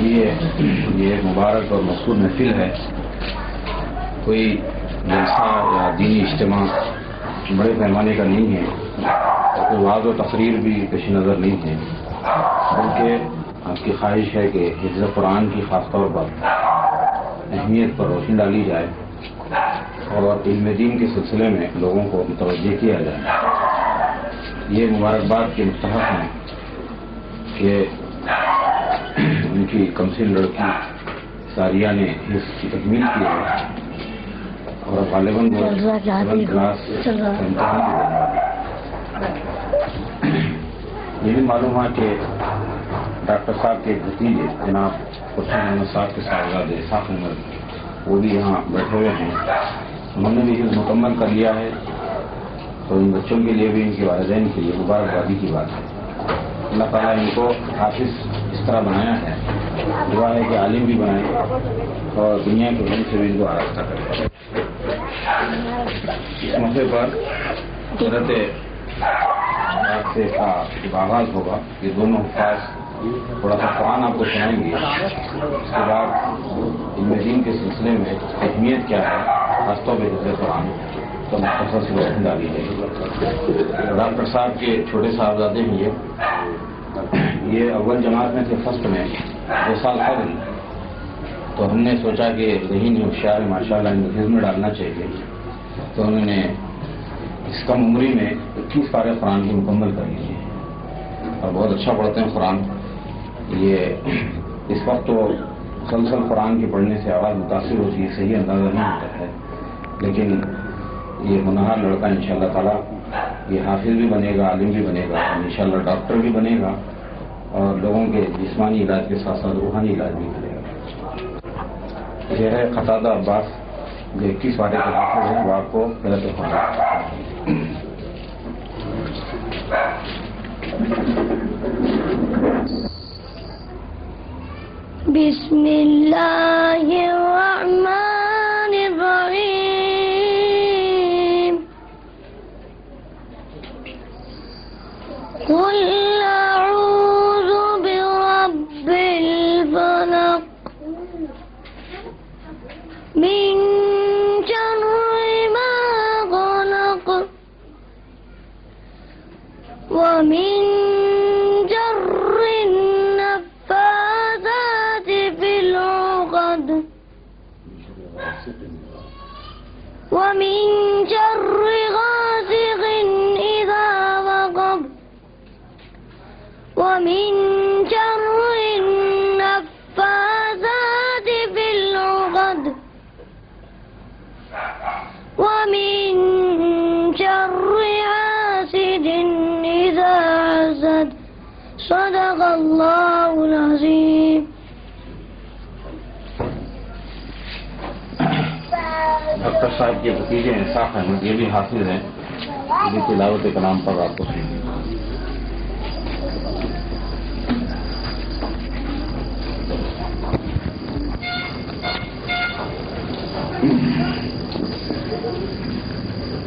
یہ مبارک اور مقبول محفل ہے. کوئی جلسہ یا دینی اجتماع بڑے پیمانے کا نہیں ہے، کوئی وعظ و تقریر بھی پیش نظر نہیں ہے، بلکہ آپ کی خواہش ہے کہ حفظ قرآن کی خاص طور پر اہمیت پر روشنی ڈالی جائے اور علم دین کے سلسلے میں لوگوں کو متوجہ کیا جائے. یہ مبارکباد کے مستحق ہیں کہ ان کی کمسن لڑکی ساریہ نے اس کی تکمیل کی ہے اور غالباً وہ 7 کلاس امتحان کی دینے والی. یہ بھی معلوم ہے کہ ڈاکٹر صاحب کے بھتیجے جناب حسین احمد صاحب کے صاحبزادے اسحاق احمد وہ بھی یہاں بیٹھے ہوئے ہیں. انہوں نے بھی حفظ مکمل کر لیا ہے، تو ان بچوں کے لیے بھی ان کے والدین کے لیے مبارکبادی کی بات ہے. اللہ تعالیٰ ان کو حافظ اس طرح بنایا ہے، دعا ہے کہ عالم بھی بنائے اور دنیا کے علم سے بھی ان کو آراستہ کرے. اس موقع پر حضرت سے کا آغاز ہوگا. یہ دونوں حفاظ تھوڑا سا قرآن آپ کو سنائیں گے، اس کے بعد علم دین کے سلسلے میں اہمیت کیا ہے خاص طور پہ حفظ قرآن تو مختصر سے روشنی ڈالی ہے. ڈاکٹر صاحب کے چھوٹے صاحبزادے ہیں یہ اول جماعت میں تھے، فرسٹ میں 2 سال قبل. تو ہم نے سوچا کہ ذہین ہوشیار ہے ماشاء اللہ، ان کو حفظ میں ڈالنا چاہیے. تو انہوں نے اس کم عمری میں 21 پارے قرآن کی مکمل کر لی ہے اور بہت اچھا پڑھتے ہیں قرآن. یہ اس وقت تو مسلسل قرآن کے پڑھنے سے آواز متاثر ہوتی ہے، صحیح اندازہ نہیں ہوتا ہے، لیکن یہ ہونہار لڑکا انشاءاللہ تعالیٰ یہ حافظ بھی بنے گا، عالم بھی بنے گا، انشاءاللہ ڈاکٹر بھی بنے گا اور لوگوں کے جسمانی علاج کے ساتھ ساتھ روحانی علاج بھی کرے گا. یہ ہے قتادہ عباس جو 21 پارے کے حافظ ہیں، وہ آپ کو غلط بسم اللہ الرحمن الرحیم. قل اعوذ برب الفلق من شر ما خلق ومن شر النفاثات في العقد ومن شر غاسق إذا وقب ومن شر النفاثات في العقد ومن شر حاسد إذا حسد. صدق اللہ العظیم. ڈاکٹر صاحب کے بھتیجے اسحاق احمد یہ بھی حافظ ہیں، یہ بھی تلاوت کلام پر آپ کو سنیں گے.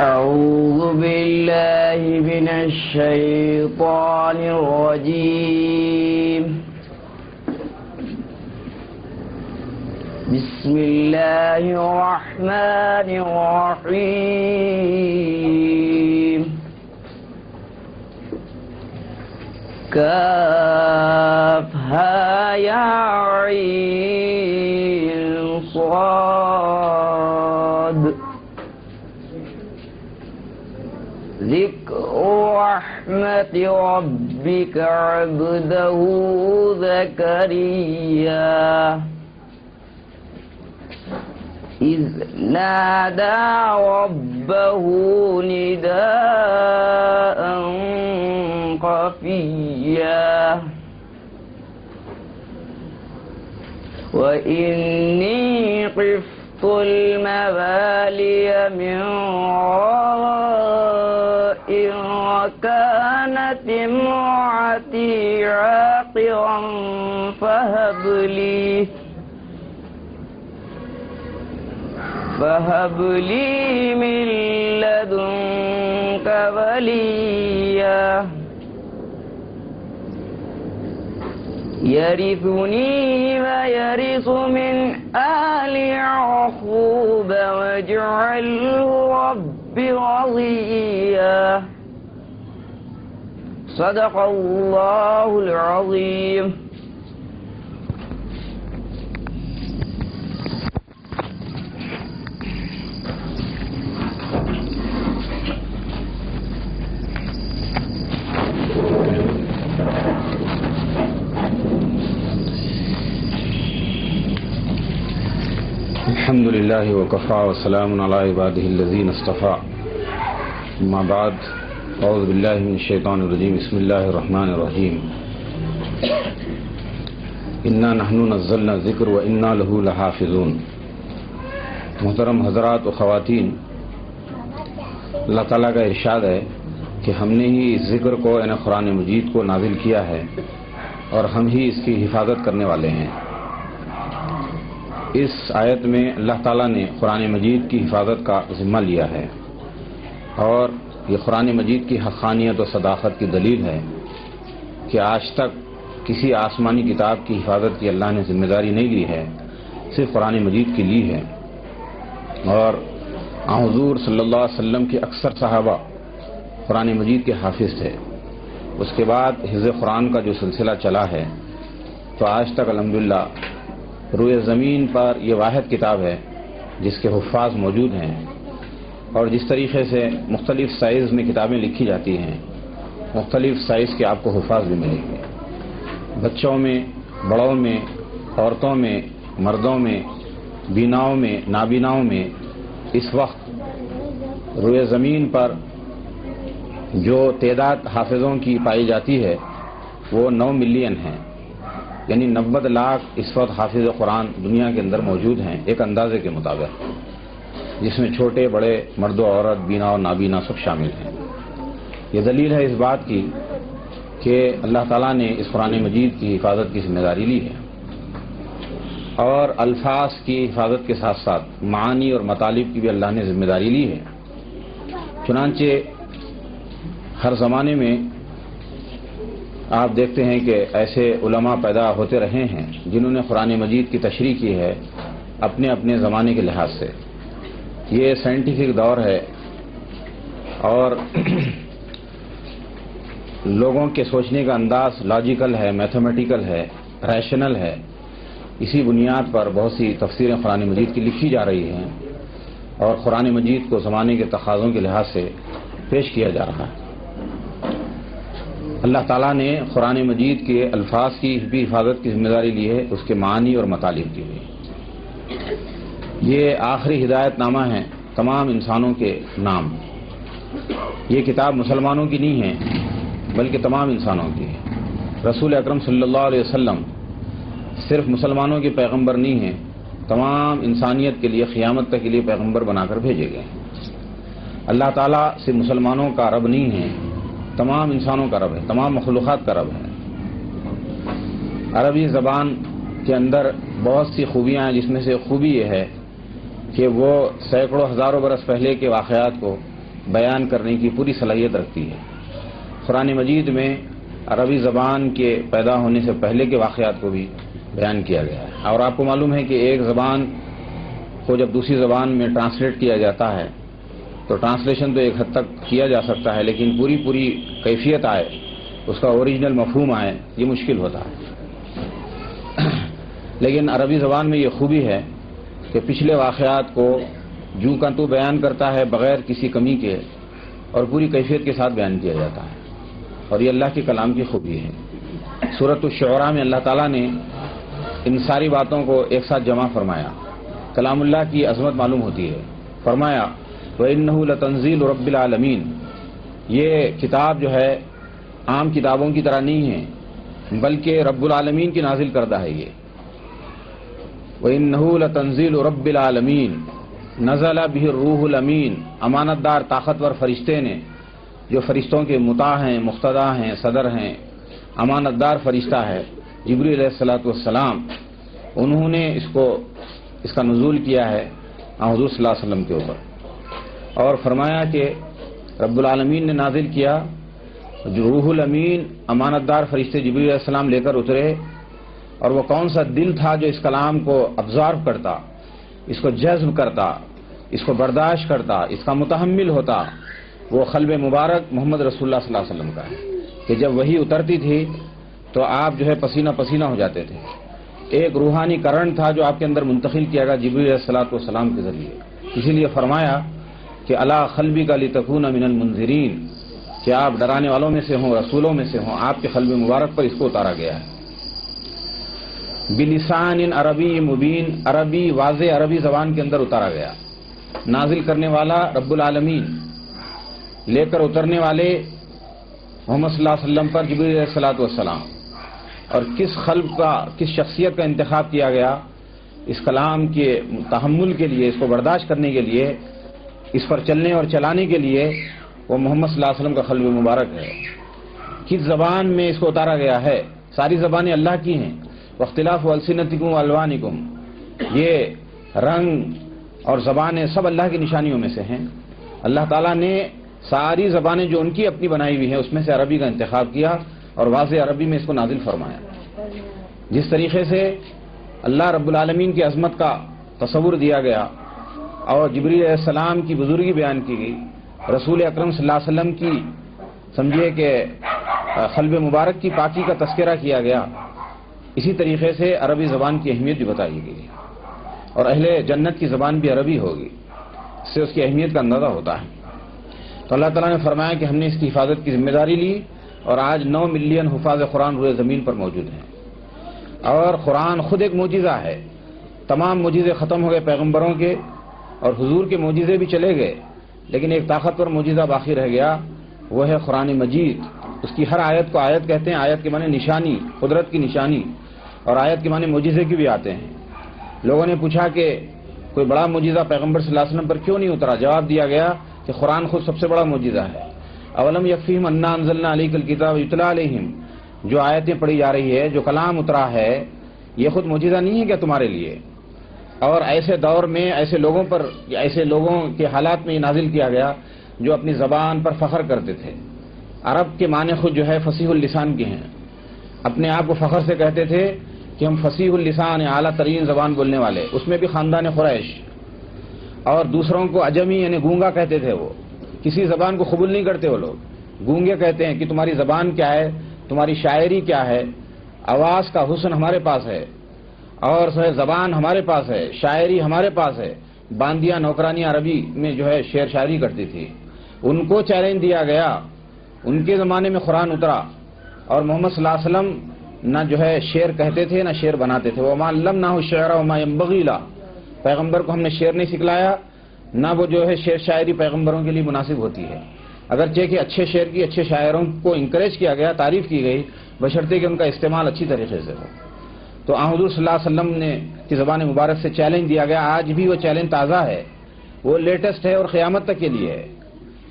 أعوذ بالله من الشيطان الرجيم. بسم الله الرحمن الرحيم. كافها يا عين صاد. ذكر رحمة ربك عبده زكريا إذ نادى ربه نداء خفيا وإني خفت الموالي من ورائي وكانت امرأتي عاقرا فهب لي من لدنك وليا يرثني ويرث من آل يعقوب واجعله رب رضيا. صدق الله العظيم. الحمد لله وكفى وسلام على عباده الذين اصطفى. اما بعد، اعوذ باللہ من الشیطان الرجیم. بسم اللہ الرحمن الرحیم. انا نحن نزلنا الذکر وانا له لحافظون. محترم حضرات و خواتین، اللہ تعالیٰ کا ارشاد ہے کہ ہم نے ہی اس ذکر کو یعنی قرآن مجید کو نازل کیا ہے اور ہم ہی اس کی حفاظت کرنے والے ہیں. اس آیت میں اللہ تعالیٰ نے قرآن مجید کی حفاظت کا ذمہ لیا ہے، اور یہ قرآن مجید کی حقانیت و صداقت کی دلیل ہے کہ آج تک کسی آسمانی کتاب کی حفاظت کی اللہ نے ذمہ داری نہیں لی ہے، صرف قرآن مجید کی لی ہے. اور حضور صلی اللہ علیہ وسلم کے اکثر صحابہ قرآن مجید کے حافظ تھے. اس کے بعد حفظ قرآن کا جو سلسلہ چلا ہے تو آج تک الحمدللہ روئے زمین پر یہ واحد کتاب ہے جس کے حفاظ موجود ہیں. اور جس طریقے سے مختلف سائز میں کتابیں لکھی جاتی ہیں، مختلف سائز کے آپ کو حفاظ بھی ملیں گے. بچوں میں، بڑوں میں، عورتوں میں، مردوں میں، بیناؤں میں، نابیناؤں میں اس وقت روئے زمین پر جو تعداد حافظوں کی پائی جاتی ہے وہ 9 ملین ہیں. یعنی 90 لاکھ اس وقت حافظ قرآن دنیا کے اندر موجود ہیں ایک اندازے کے مطابق، جس میں چھوٹے بڑے، مرد و عورت، بینا اور نابینا سب شامل ہیں. یہ دلیل ہے اس بات کی کہ اللہ تعالیٰ نے اس قرآن مجید کی حفاظت کی ذمہ داری لی ہے، اور الفاظ کی حفاظت کے ساتھ ساتھ معانی اور مطالب کی بھی اللہ نے ذمہ داری لی ہے. چنانچہ ہر زمانے میں آپ دیکھتے ہیں کہ ایسے علماء پیدا ہوتے رہے ہیں جنہوں نے قرآن مجید کی تشریح کی ہے اپنے اپنے زمانے کے لحاظ سے. یہ سائنٹیفک دور ہے اور لوگوں کے سوچنے کا انداز لاجیکل ہے، میتھمیٹیکل ہے، ریشنل ہے. اسی بنیاد پر بہت سی تفسیریں قرآن مجید کی لکھی جا رہی ہیں اور قرآن مجید کو زمانے کے تقاضوں کے لحاظ سے پیش کیا جا رہا ہے. اللہ تعالیٰ نے قرآن مجید کے الفاظ کی بھی حفاظت کی ذمہ داری لی ہے، اس کے معانی اور مطالب کی بھی. یہ آخری ہدایت نامہ ہے تمام انسانوں کے نام. یہ کتاب مسلمانوں کی نہیں ہے بلکہ تمام انسانوں کی ہے. رسول اکرم صلی اللہ علیہ وسلم صرف مسلمانوں کے پیغمبر نہیں ہیں، تمام انسانیت کے لیے قیامت تک کے لیے پیغمبر بنا کر بھیجے گئے ہیں. اللہ تعالیٰ صرف مسلمانوں کا رب نہیں ہے، تمام انسانوں کا رب ہے، تمام مخلوقات کا رب ہے. عربی زبان کے اندر بہت سی خوبیاں ہیں، جس میں سے خوبی یہ ہے کہ وہ سینکڑوں ہزاروں برس پہلے کے واقعات کو بیان کرنے کی پوری صلاحیت رکھتی ہے. قرآن مجید میں عربی زبان کے پیدا ہونے سے پہلے کے واقعات کو بھی بیان کیا گیا ہے. اور آپ کو معلوم ہے کہ ایک زبان کو جب دوسری زبان میں ٹرانسلیٹ کیا جاتا ہے تو ٹرانسلیشن تو ایک حد تک کیا جا سکتا ہے، لیکن پوری کیفیت آئے، اس کا اوریجنل مفہوم آئے، یہ مشکل ہوتا ہے. لیکن عربی زبان میں یہ خوبی ہے کہ پچھلے واقعات کو جوں کا تو بیان کرتا ہے بغیر کسی کمی کے اور پوری کیفیت کے ساتھ بیان کیا جاتا ہے، اور یہ اللہ کے کلام کی خوبی ہے. سورۃ الشعراء میں اللہ تعالیٰ نے ان ساری باتوں کو ایک ساتھ جمع فرمایا. کلام اللہ کی عظمت معلوم ہوتی ہے. فرمایا وَإِنَّهُ لَتَنزِيلُ رَبِّ الْعَالَمِينَ. یہ کتاب جو ہے عام کتابوں کی طرح نہیں ہے بلکہ رب العالمین کی نازل کردہ ہے. یہ وَإِنَّهُ لَتَنزِيلُ رَبِّ الْعَالَمِينَ نزل بِهِ الرُّوحُ الْأَمِينُ. امانت دار طاقتور فرشتے نے، جو فرشتوں کے مطاع ہیں، مقتدا ہیں، صدر ہیں، امانت دار فرشتہ ہے جبریل علیہ الصلوۃ والسلام، انہوں نے اس کا نزول کیا ہے حضور صلی اللہ علیہ وسلم کے اوپر. اور فرمایا کہ رب العالمین نے نازل کیا، جو روح الامین امانت دار فرشتے جبریل علیہ السلام لے کر اترے اور وہ کون سا دل تھا جو اس کلام کو ابزارو کرتا، اس کو جذب کرتا، اس کو برداشت کرتا، اس کا متحمل ہوتا، وہ قلب مبارک محمد رسول اللہ صلی اللہ علیہ وسلم کا ہے کہ جب وحی اترتی تھی تو آپ جو ہے پسینہ پسینہ ہو جاتے تھے. ایک روحانی کرنٹ تھا جو آپ کے اندر منتقل کیا گیا جبریل علیہ الصلوۃ والسلام کے ذریعے. اسی لیے فرمایا کہ الا قلبی کا لتکون من المنذرین، کہ آپ ڈرانے والوں میں سے ہوں، رسولوں میں سے ہوں. آپ کے قلب مبارک پر اس کو اتارا گیا ہے. بلسان عربی مبین، عربی واضح عربی زبان کے اندر اتارا گیا. نازل کرنے والا رب العالمین، لے کر اترنے والے محمد صلی اللہ علیہ وسلم پر جبریل علیہ الصلوۃ والسلام. اور کس قلب کا، کس شخصیت کا انتخاب کیا گیا اس کلام کے تحمل کے لیے، اس کو برداشت کرنے کے لیے، اس پر چلنے اور چلانے کے لیے، وہ محمد صلی اللہ علیہ وسلم کا قلب مبارک ہے. کس زبان میں اس کو اتارا گیا ہے؟ ساری زبانیں اللہ کی ہیں. واختلاف السنتکم والوانکم، یہ رنگ اور زبانیں سب اللہ کی نشانیوں میں سے ہیں. اللہ تعالیٰ نے ساری زبانیں جو ان کی اپنی بنائی ہوئی ہیں اس میں سے عربی کا انتخاب کیا اور واضح عربی میں اس کو نازل فرمایا. جس طریقے سے اللہ رب العالمین کی عظمت کا تصور دیا گیا اور جبریل علیہ السلام کی بزرگی بیان کی گئی، رسول اکرم صلی اللہ علیہ وسلم کی سمجھیے کہ قلب مبارک کی پاکی کا تذکرہ کیا گیا، اسی طریقے سے عربی زبان کی اہمیت بھی بتائی گئی. اور اہل جنت کی زبان بھی عربی ہوگی، اس سے اس کی اہمیت کا اندازہ ہوتا ہے. تو اللہ تعالیٰ نے فرمایا کہ ہم نے اس کی حفاظت کی ذمہ داری لی اور آج 9 ملین حفاظ قرآن روئے زمین پر موجود ہیں. اور قرآن خود ایک معجزہ ہے. تمام معجزے ختم ہو گئے پیغمبروں کے اور حضور کے معجزے بھی چلے گئے، لیکن ایک طاقتور معجزہ باقی رہ گیا، وہ ہے قرآن مجید. اس کی ہر آیت کو آیت کہتے ہیں. آیت کے معنی نشانی، قدرت کی نشانی، اور آیت کے معنی معجزے کی بھی آتے ہیں. لوگوں نے پوچھا کہ کوئی بڑا معجزہ پیغمبر صلی اللہ علیہ وسلم پر کیوں نہیں اترا؟ جواب دیا گیا کہ قرآن خود سب سے بڑا معجزہ ہے. اولم یکفیہم انا انزلنا علیک الکتاب یتلی علیہم، جو آیتیں پڑھی جا رہی ہے، جو کلام اترا ہے، یہ خود معجزہ نہیں ہے کیا تمہارے لیے؟ اور ایسے دور میں ایسے لوگوں پر، ایسے لوگوں کے حالات میں یہ نازل کیا گیا جو اپنی زبان پر فخر کرتے تھے. عرب کے معنی خود جو ہے فصیح اللسان کے ہیں. اپنے آپ کو فخر سے کہتے تھے کہ ہم فصیح اللسان، اعلیٰ ترین زبان بولنے والے، اس میں بھی خاندان قریش. اور دوسروں کو عجمی یعنی گونگا کہتے تھے. وہ کسی زبان کو قبول نہیں کرتے. وہ لوگ گونگے کہتے ہیں کہ تمہاری زبان کیا ہے، تمہاری شاعری کیا ہے، آواز کا حسن ہمارے پاس ہے اور زبان ہمارے پاس ہے، شاعری ہمارے پاس ہے. باندیاں نوکرانیاں عربی میں جو ہے شعر شاعری کرتی تھی. ان کو چیلنج دیا گیا. ان کے زمانے میں قرآن اترا اور محمد صلی اللہ علیہ وسلم نہ جو ہے شعر کہتے تھے نہ شعر بناتے تھے. وما علمناه الشعر وما ينبغي له، پیغمبر کو ہم نے شعر نہیں سکھلایا، نہ وہ جو ہے شعر شاعری پیغمبروں کے لیے مناسب ہوتی ہے. اگرچہ کہ اچھے شعر کی، اچھے شاعروں کو انکریج کیا گیا، تعریف کی گئی، بشرطے کہ ان کا استعمال اچھی طریقے سے ہو. تو حضور صلی اللہ علیہ وسلم نے کی زبان مبارک سے چیلنج دیا گیا. آج بھی وہ چیلنج تازہ ہے، وہ لیٹسٹ ہے اور قیامت تک کے لیے ہے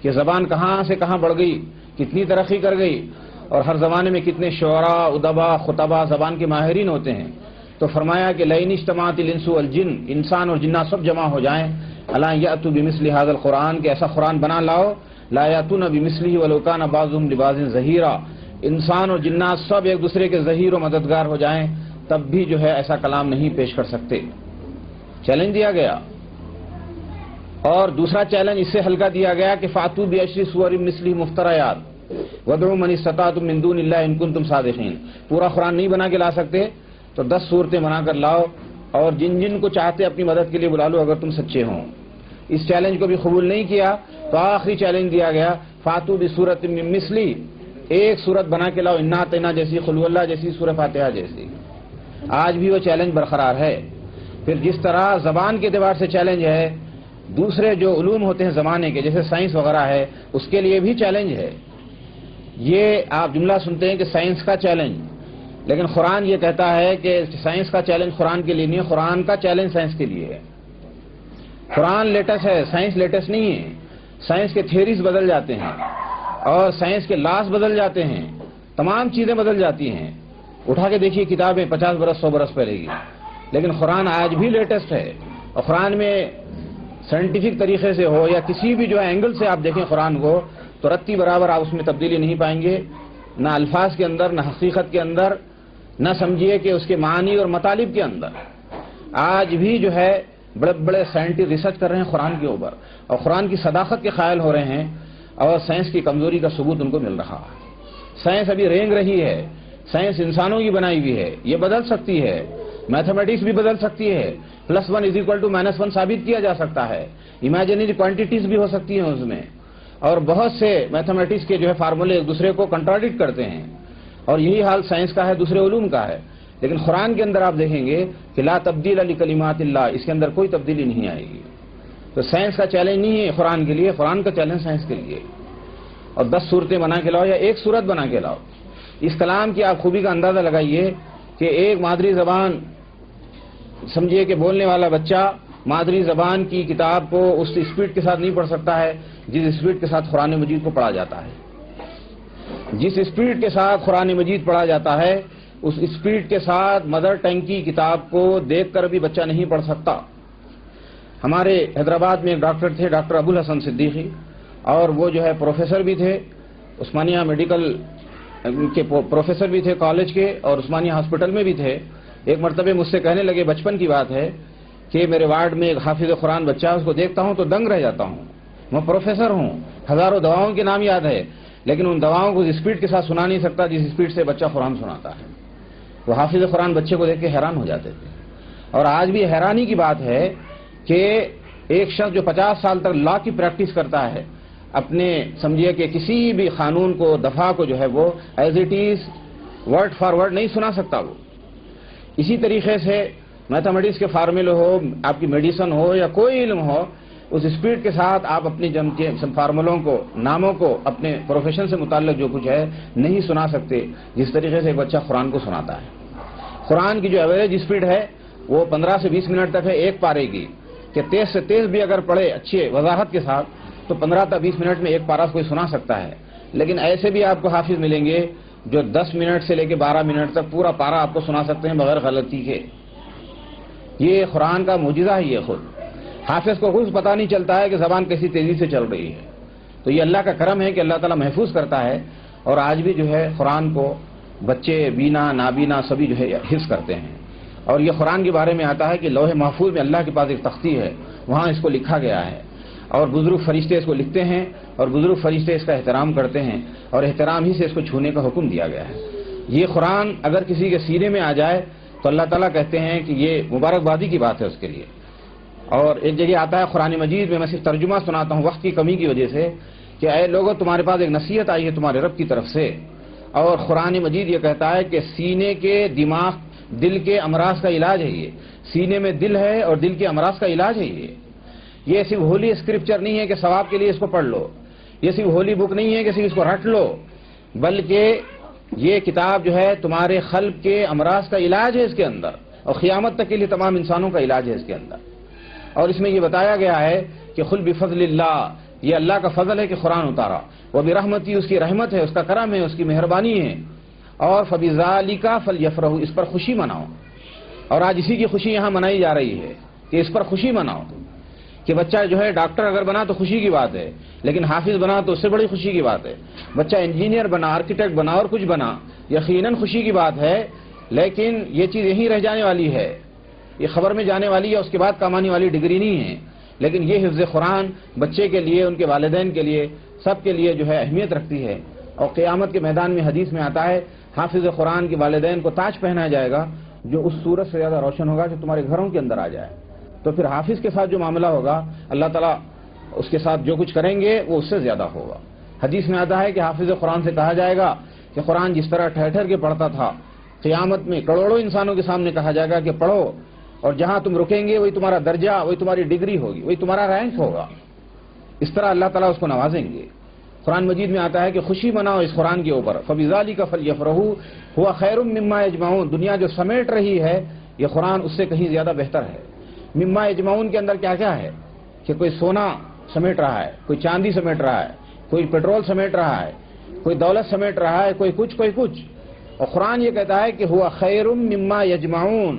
کہ زبان کہاں سے کہاں بڑھ گئی، کتنی ترقی کر گئی، اور ہر زمانے میں کتنے شعراء، ادبا، خطبہ زبان کے ماہرین ہوتے ہیں. تو فرمایا کہ لئن اجتمعت الانس والجن، انسان اور جنات سب جمع ہو جائیں، الا یاتوا بمثل هذا القرآن، کہ ایسا قرآن بنا لاؤ، لا یاتون بمثله ولو کان بعضهم لبعض ظہیرا، انسان اور جنات سب ایک دوسرے کے ظہیر و مددگار ہو جائیں تب بھی جو ہے ایسا کلام نہیں پیش کر سکتے. چیلنج دیا گیا. اور دوسرا چیلنج اس سے ہلکا دیا گیا کہ فاتو بعشر سور مثلہ مفتریات وادعوا من استطعتم من دون اللہ ان کنتم صادقین. پورا قرآن نہیں بنا کے لا سکتے تو 10 صورتیں بنا کر لاؤ اور جن جن کو چاہتے اپنی مدد کے لیے بلا لو اگر تم سچے ہوں. اس چیلنج کو بھی قبول نہیں کیا تو آخری چیلنج دیا گیا فاتو بسورۃ من مثلی، ایک صورت بنا کے لاؤ، انا اعطیناک جیسی، قل هو اللہ جیسی، سورہ فاتحہ جیسی. آج بھی وہ چیلنج برقرار ہے. پھر جس طرح زبان کے اعتبار سے چیلنج ہے، دوسرے جو علوم ہوتے ہیں زمانے کے جیسے سائنس وغیرہ ہے، اس کے لیے بھی چیلنج ہے. یہ آپ جملہ سنتے ہیں کہ سائنس کا چیلنج، لیکن قرآن یہ کہتا ہے کہ سائنس کا چیلنج قرآن کے لیے نہیں ہے، قرآن کا چیلنج سائنس کے لیے ہے. قرآن لیٹسٹ ہے، سائنس لیٹسٹ نہیں ہے. سائنس کے تھیریز بدل جاتے ہیں اور سائنس کے لاس بدل جاتے ہیں، تمام چیزیں بدل جاتی ہیں. اٹھا کے دیکھیے کتابیں 50 برس 100 برس پہلے کی، لیکن قرآن آج بھی لیٹسٹ ہے. اور قرآن میں سائنٹیفک طریقے سے ہو یا کسی بھی جو اینگل سے آپ دیکھیں قرآن کو تو رتی برابر آپ اس میں تبدیلی نہیں پائیں گے، نہ الفاظ کے اندر، نہ حقیقت کے اندر، نہ سمجھیے کہ اس کے معنی اور مطالب کے اندر. آج بھی جو ہے بڑے بڑے سائنٹسٹ ریسرچ کر رہے ہیں قرآن کے اوپر اور قرآن کی صداقت کے قائل ہو رہے ہیں اور سائنس کی کمزوری کا ثبوت ان کو مل رہا ہے. سائنس ابھی رینگ رہی ہے. سائنس انسانوں کی بنائی ہوئی ہے, یہ بدل سکتی ہے. میتھمیٹکس بھی بدل سکتی ہے. +1 = -1 ثابت کیا جا سکتا ہے. امیجنری کوانٹیٹیز بھی ہو سکتی ہیں اس میں, اور بہت سے میتھمیٹکس کے جو ہے فارمولے ایک دوسرے کو کنٹراڈکٹ کرتے ہیں, اور یہی حال سائنس کا ہے, دوسرے علوم کا ہے. لیکن قرآن کے اندر آپ دیکھیں گے کہ لا تبدیل لکلمات اللہ, اس کے اندر کوئی تبدیلی نہیں آئے گی. تو سائنس کا چیلنج نہیں ہے قرآن کے لیے, قرآن کا چیلنج سائنس کے لیے. اور 10 صورتیں بنا کے لاؤ یا ایک صورت بنا کے لاؤ. اس کلام کی آپ خوبی کا اندازہ لگائیے کہ ایک مادری زبان سمجھیے کہ بولنے والا بچہ مادری زبان کی کتاب کو اس اسپیڈ کے ساتھ نہیں پڑھ سکتا ہے جس اسپیڈ کے ساتھ قرآن مجید کو پڑھا جاتا ہے. جس اسپیڈ کے ساتھ قرآن مجید پڑھا جاتا ہے اس اسپیڈ کے ساتھ مدر ٹنگ کی کتاب کو دیکھ کر بھی بچہ نہیں پڑھ سکتا. ہمارے حیدرآباد میں ایک ڈاکٹر تھے, ڈاکٹر ابو الحسن صدیقی, اور وہ جو ہے پروفیسر بھی تھے, عثمانیہ میڈیکل کے پروفیسر بھی تھے کالج کے, اور عثمانیہ ہاسپٹل میں بھی تھے. ایک مرتبہ مجھ سے کہنے لگے, بچپن کی بات ہے, کہ میرے وارڈ میں ایک حافظ قرآن بچہ, اس کو دیکھتا ہوں تو دنگ رہ جاتا ہوں. میں پروفیسر ہوں, ہزاروں دواؤں کے نام یاد ہے, لیکن ان دواؤں کو اس اسپیڈ کے ساتھ سنا نہیں سکتا جس اسپیڈ سے بچہ قرآن سناتا ہے. وہ حافظ قرآن بچے کو دیکھ کے حیران ہو جاتے تھے. اور آج بھی حیرانی کی بات ہے کہ ایک شخص جو 50 سال تک لا کی پریکٹس کرتا ہے, اپنے سمجھیے کہ کسی بھی قانون کو, دفعہ کو جو ہے وہ as it is word for word نہیں سنا سکتا. وہ اسی طریقے سے میتھمیٹکس کے فارمولے ہو, آپ کی میڈیسن ہو یا کوئی علم ہو, اس اسپیڈ کے ساتھ آپ اپنی جم کے فارمولوں کو, ناموں کو, اپنے پروفیشن سے متعلق جو کچھ ہے نہیں سنا سکتے جس طریقے سے ایک بچہ قرآن کو سناتا ہے. قرآن کی جو ایوریج اسپیڈ ہے وہ 15 سے 20 منٹ تک ہے ایک پارے کی, کہ تیز سے تیز بھی اگر پڑھے اچھے وضاحت کے ساتھ تو 15 تا 20 منٹ میں ایک پارا کوئی سنا سکتا ہے. لیکن ایسے بھی آپ کو حافظ ملیں گے جو 10 منٹ سے لے کے 12 منٹ تک پورا پارا آپ کو سنا سکتے ہیں بغیر غلطی کے. یہ قرآن کا معجزہ ہے. یہ خود حافظ کو خود پتہ نہیں چلتا ہے کہ زبان کیسی تیزی سے چل رہی ہے. تو یہ اللہ کا کرم ہے کہ اللہ تعالیٰ محفوظ کرتا ہے, اور آج بھی جو ہے قرآن کو بچے بینا نابینا سبھی جو ہے حفظ کرتے ہیں. اور یہ قرآن کے بارے میں آتا ہے کہ لوح محفوظ میں اللہ کے پاس ایک تختی ہے, وہاں اس کو لکھا گیا ہے, اور بزرگ فرشتے اس کو لکھتے ہیں, اور بزرگ فرشتے اس کا احترام کرتے ہیں, اور احترام ہی سے اس کو چھونے کا حکم دیا گیا ہے. یہ قرآن اگر کسی کے سینے میں آ جائے تو اللہ تعالیٰ کہتے ہیں کہ یہ مبارکبادی کی بات ہے اس کے لیے. اور ایک جگہ آتا ہے قرآن مجید میں, میں صرف ترجمہ سناتا ہوں وقت کی کمی کی وجہ سے, کہ اے لوگوں تمہارے پاس ایک نصیحت آئی ہے تمہارے رب کی طرف سے. اور قرآن مجید یہ کہتا ہے کہ سینے کے دماغ دل کے امراض کا علاج ہے. یہ سینے میں دل ہے اور دل کے امراض کا علاج ہے. یہ صرف ہولی اسکرپچر نہیں ہے کہ ثواب کے لیے اس کو پڑھ لو, یہ صرف ہولی بک نہیں ہے کہ صرف اس کو رٹ لو, بلکہ یہ کتاب جو ہے تمہارے قلب کے امراض کا علاج ہے اس کے اندر, اور قیامت تک کے لیے تمام انسانوں کا علاج ہے اس کے اندر. اور اس میں یہ بتایا گیا ہے کہ قل بفضل اللہ, یہ اللہ کا فضل ہے کہ قرآن اتارا, وہ برحمتی اس کی رحمت ہے, اس کا کرم ہے, اس کی مہربانی ہے, اور فبذالک فلیفرحوا, اس پر خوشی مناؤ. اور آج اسی کی خوشی یہاں منائی جا رہی ہے کہ اس پر خوشی مناؤ. کہ بچہ جو ہے ڈاکٹر اگر بنا تو خوشی کی بات ہے, لیکن حافظ بنا تو اس سے بڑی خوشی کی بات ہے. بچہ انجینئر بنا, آرکیٹیکٹ بنا اور کچھ بنا, یقیناً خوشی کی بات ہے, لیکن یہ چیز یہیں رہ جانے والی ہے, یہ خبر میں جانے والی ہے, اس کے بعد کام آنے والی ڈگری نہیں ہے. لیکن یہ حفظ قرآن بچے کے لیے, ان کے والدین کے لیے, سب کے لیے جو ہے اہمیت رکھتی ہے. اور قیامت کے میدان میں حدیث میں آتا ہے حافظ قرآن کے والدین کو تاج پہنایا جائے گا جو اس سورج سے زیادہ روشن ہوگا جو تمہارے گھروں کے اندر آ جائے. تو پھر حافظ کے ساتھ جو معاملہ ہوگا اللہ تعالیٰ اس کے ساتھ جو کچھ کریں گے وہ اس سے زیادہ ہوگا. حدیث میں آتا ہے کہ حافظ قرآن سے کہا جائے گا کہ قرآن جس طرح ٹھہر ٹھہر کے پڑھتا تھا, قیامت میں کروڑوں انسانوں کے سامنے کہا جائے گا کہ پڑھو, اور جہاں تم رکیں گے وہی تمہارا درجہ, وہی تمہاری ڈگری ہوگی, وہی تمہارا رینک ہوگا. اس طرح اللہ تعالیٰ اس کو نوازیں گے. قرآن مجید میں آتا ہے کہ خوشی مناؤ اس قرآن کے اوپر, فبذالک فلیفرحوا ھو خیر مما یجمعون, دنیا جو سمیٹ رہی ہے یہ قرآن اس سے کہیں زیادہ بہتر ہے. مما یجمعون کے اندر کیا کیا ہے کہ کوئی سونا سمیٹ رہا ہے, کوئی چاندی سمیٹ رہا ہے, کوئی پیٹرول سمیٹ رہا ہے, کوئی دولت سمیٹ رہا ہے, کوئی کچھ کوئی کچھ. اور قرآن یہ کہتا ہے کہ ھو خیر مما یجمعون,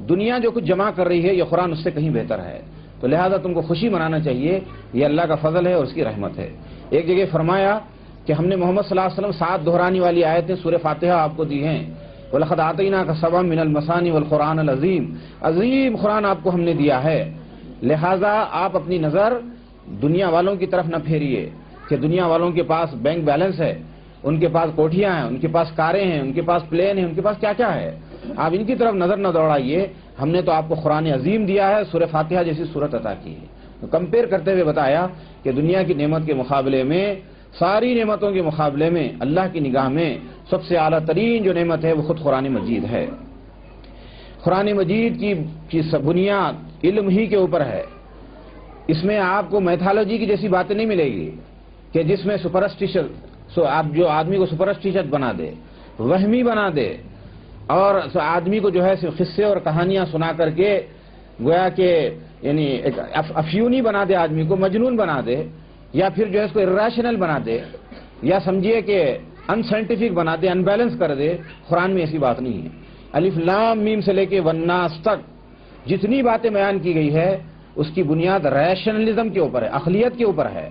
دنیا جو کچھ جمع کر رہی ہے یہ قرآن اس سے کہیں بہتر ہے. تو لہذا تم کو خوشی منانا چاہیے, یہ اللہ کا فضل ہے اور اس کی رحمت ہے. ایک جگہ فرمایا کہ ہم نے محمد صلی اللہ علیہ وسلم 7 دہرانی والی آیتیں سورہ فاتحہ آپ کو دی ہیں, وَلَقَدْ آتَيْنَاكَ سَبْعًا مِنَ الْمَثَانِي وَالْقُرْآنِ الْعَظِيمِ، عظیم قرآن آپ کو ہم نے دیا ہے، لہذا آپ اپنی نظر دنیا والوں کی طرف نہ پھیریے کہ دنیا والوں کے پاس بینک بیلنس ہے، ان کے پاس کوٹھیاں ہیں، ان کے پاس کاریں ہیں، ان کے پاس پلین ہیں، ان کے پاس کیا کیا ہے، آپ ان کی طرف نظر نہ دوڑائیے، ہم نے تو آپ کو قرآن عظیم دیا ہے، سورہ فاتحہ جیسی سورت عطا کی ہے۔ تو کمپیئر کرتے ہوئے بتایا کہ دنیا کی نعمت کے مقابلے میں، ساری نعمتوں کے مقابلے میں اللہ کی نگاہ میں سب سے اعلیٰ ترین جو نعمت ہے وہ خود قرآن مجید ہے۔ قرآن مجید کی بنیاد علم ہی کے اوپر ہے، اس میں آپ کو میتھالوجی کی جیسی باتیں نہیں ملے گی کہ جس میں سپرسٹیشن آپ جو آدمی کو سپرسٹیشن بنا دے، وہمی بنا دے، اور آدمی کو جو ہے صرف قصے اور کہانیاں سنا کر کے گویا کہ یعنی ایک افیونی بنا دے، آدمی کو مجنون بنا دے، یا پھر جو ہے اس کو irrational بنا دے، یا سمجھیے کہ ان سائنٹیفک بنا دے، ان بیلنس کر دے۔ قرآن میں ایسی بات نہیں ہے۔ الف لام میم سے لے کے والناس تک جتنی باتیں بیان کی گئی ہے اس کی بنیاد ریشنلزم کے اوپر ہے، عقلیت کے اوپر ہے،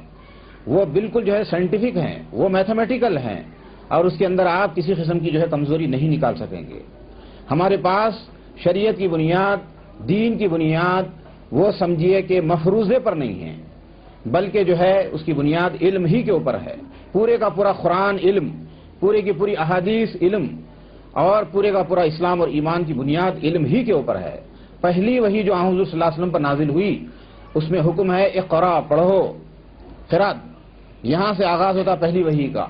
وہ بالکل جو ہے سائنٹیفک ہیں، وہ میتھمیٹیکل ہیں، اور اس کے اندر آپ کسی قسم کی جو ہے کمزوری نہیں نکال سکیں گے۔ ہمارے پاس شریعت کی بنیاد، دین کی بنیاد وہ سمجھیے کہ مفروضے پر نہیں ہے، بلکہ جو ہے اس کی بنیاد علم ہی کے اوپر ہے۔ پورے کا پورا قرآن علم، پورے کی پوری احادیث علم، اور پورے کا پورا اسلام اور ایمان کی بنیاد علم ہی کے اوپر ہے۔ پہلی وحی جو حضور صلی اللہ علیہ وسلم پر نازل ہوئی اس میں حکم ہے اقرا، پڑھو، قرات، یہاں سے آغاز ہوتا پہلی وحی کا۔